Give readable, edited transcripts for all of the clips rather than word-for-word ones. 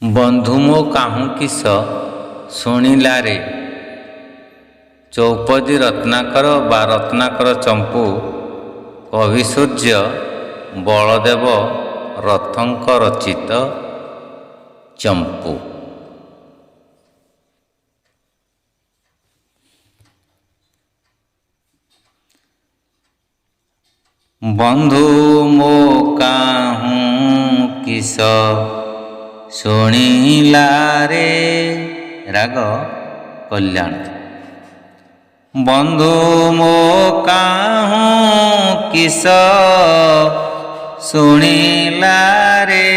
ବନ୍ଧୁ ମୋ କାହୁଁ କିସ ଶୁଣିଲାରେ। ଚୌପଦୀ ରତ୍ନାକର ବା ରତ୍ନାକର ଚମ୍ପୁ କବି ସୂର୍ଯ୍ୟ ବଳଦେବ ରଥଙ୍କ ରଚିତ ଚମ୍ପୁ। ବନ୍ଧୁ ମୋ କାହୁଁ କିସ ଶୁଣିଲାରେ। ରାଗ କଲ୍ୟାଣ। ବନ୍ଧୁ ମୋ କାହୁଁ କିସ ଶୁଣିଲାରେ।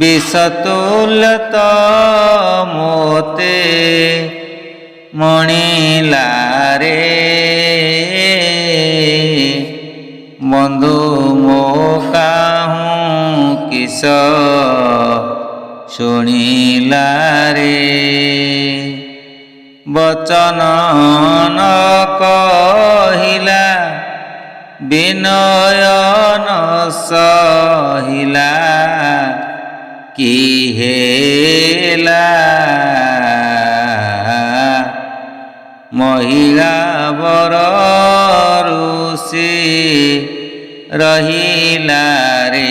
ବିଷ ତୁଲ୍ୟ ମୋତେ ମଣିଲାରେ। ବନ୍ଧୁ ମୋ କାହୁଁ କିସ ଶୁଣିଲାରେ। ବଚନ ନ କହିଲା ବିନୟ ନ ସହିଲା କି ହେଲା। ମହିଳା ବର ଋଷି ରହିଲାରେ।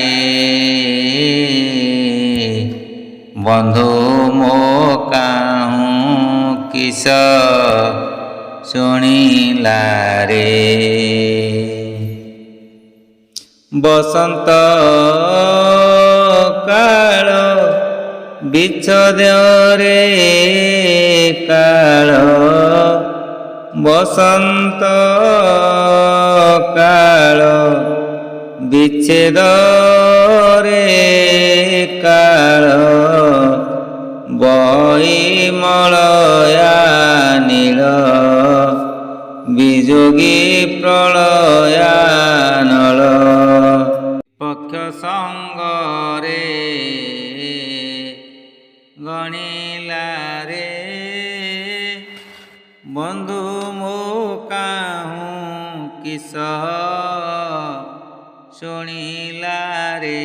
ବନ୍ଧୁ ମୋ କାହୁଁ କିସ ଶୁଣିଲାରେ। ବସନ୍ତ କାଳ ବିଚ୍ଛେଦରେ କାଳ। ବସନ୍ତ କାଳ ବିଚ୍ଛେଦରେ କାଳ। ବୈମଳୟା ନୀଳ ବିଯୋଗୀ ପ୍ରଳୟାନଳ। ପକ୍ଷ ସଙ୍ଗରେ ଗଣିଲାରେ। ବନ୍ଧୁ ମୋ କାହୁଁ କିସ ଶୁଣିଲାରେ।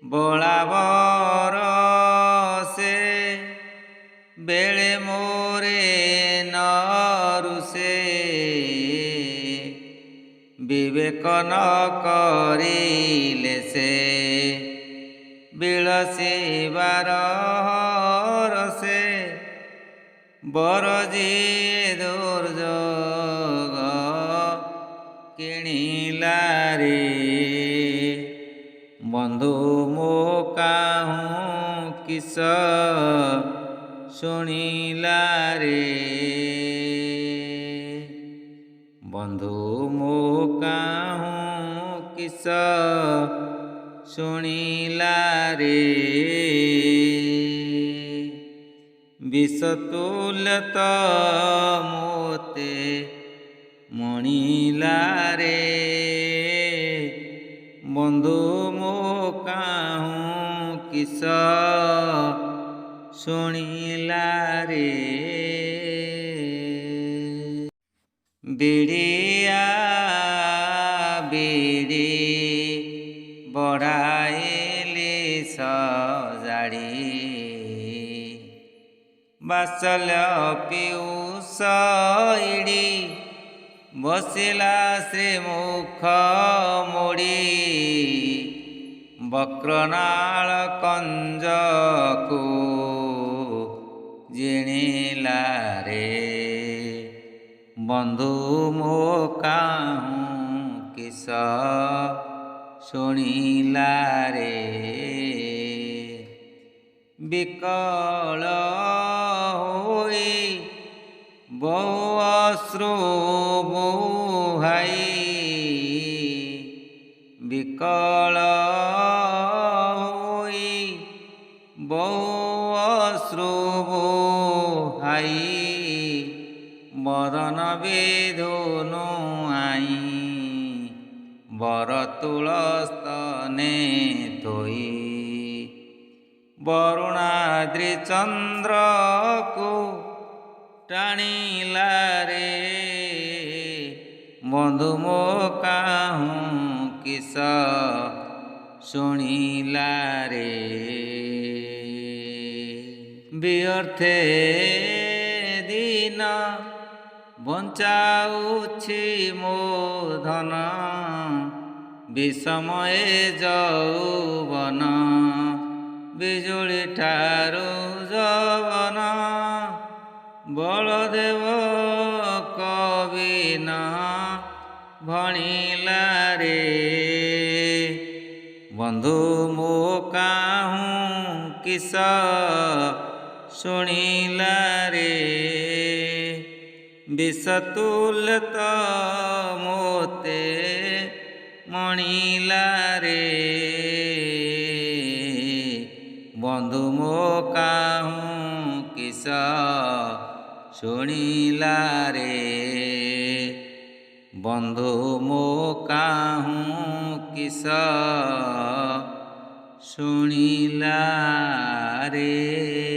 ବଳାବର ସେ ବେଳେ ମୋରେ ନ ରୁଷେ। ବିବେକ ନ କରିଲେ ସେ ବିଳସିବାର ରସେ। ବର ଯିଏ ଦୁର୍ଯୋଗ କିଣିଲାରେ। ବନ୍ଧୁ ମୋ କାହୁଁ କିସ ଶୁଣିଲାରେ। ବନ୍ଧୁ ମୋ କାହୁଁ କିସ ଶୁଣିଲାରେ। ବିଷ ତୁଲ୍ୟ ମୋତେ ମଣିଲାରେ। ବନ୍ଧୁ ମୋ କାହୁଁ କିସ ଶୁଣିଲାରେ। ବିଡ଼ିଆ ବିଡ଼ି ବଢ଼ାଇଲି ସଜାଡ଼ି। ବାତ୍ସଲ୍ୟ ପୀୟୁଷ ଇଡ଼ି ବସିଲା ଶ୍ରୀମୁଖ ମୋଡ଼ି। ବକ୍ରନାଳ କଞ୍ଜକୁ ଜିଣିଲାରେ। ବନ୍ଧୁ ମୋ କାହୁଁ କିସ ଶୁଣିଲାରେ। ବିକଳ ହୋଇ ବହୁ ଅଶ୍ରୁ ବୁହାଇ। ବିକଳ ହୋଇ ବହୁ ଅଶ୍ରୁ ବୁହାଇ। ବଦନ ବିଧୁନୁ ଆଇ ବରତୁଳ ସ୍ତନେ ଥୋଇ। ବରୁଣାଦ୍ରି ଚନ୍ଦ୍ରକୁ ଟାଣିଲାରେ। ବନ୍ଧୁ ମୋ କାହୁଁ କିସ ଶୁଣିଲା ରେ। ବ୍ୟର୍ଥେ ଦିନ ବଞ୍ଚାଉଛି ମୋ ଧନ, ବିଷମଏ ଯୌବନ, ବିଜୁଳି ଠାରୁ ଯବନ। ବଳଦେବ କବିନ ଭଣିଲା ରେ। ବନ୍ଧୁ ମୋ କାହୁଁ କିସ ଶୁଣିଲା ରେ। ବିଷ ତୁଲ୍ୟ ତ ମୋତେ ମଣିଲା ରେ। ବନ୍ଧୁ ମୋ କାହୁଁ କିସ ଶୁଣିଲା ରେ। ବନ୍ଧୁ ମୋ କାହୁଁ କିସ ଶୁଣିଲା ରେ।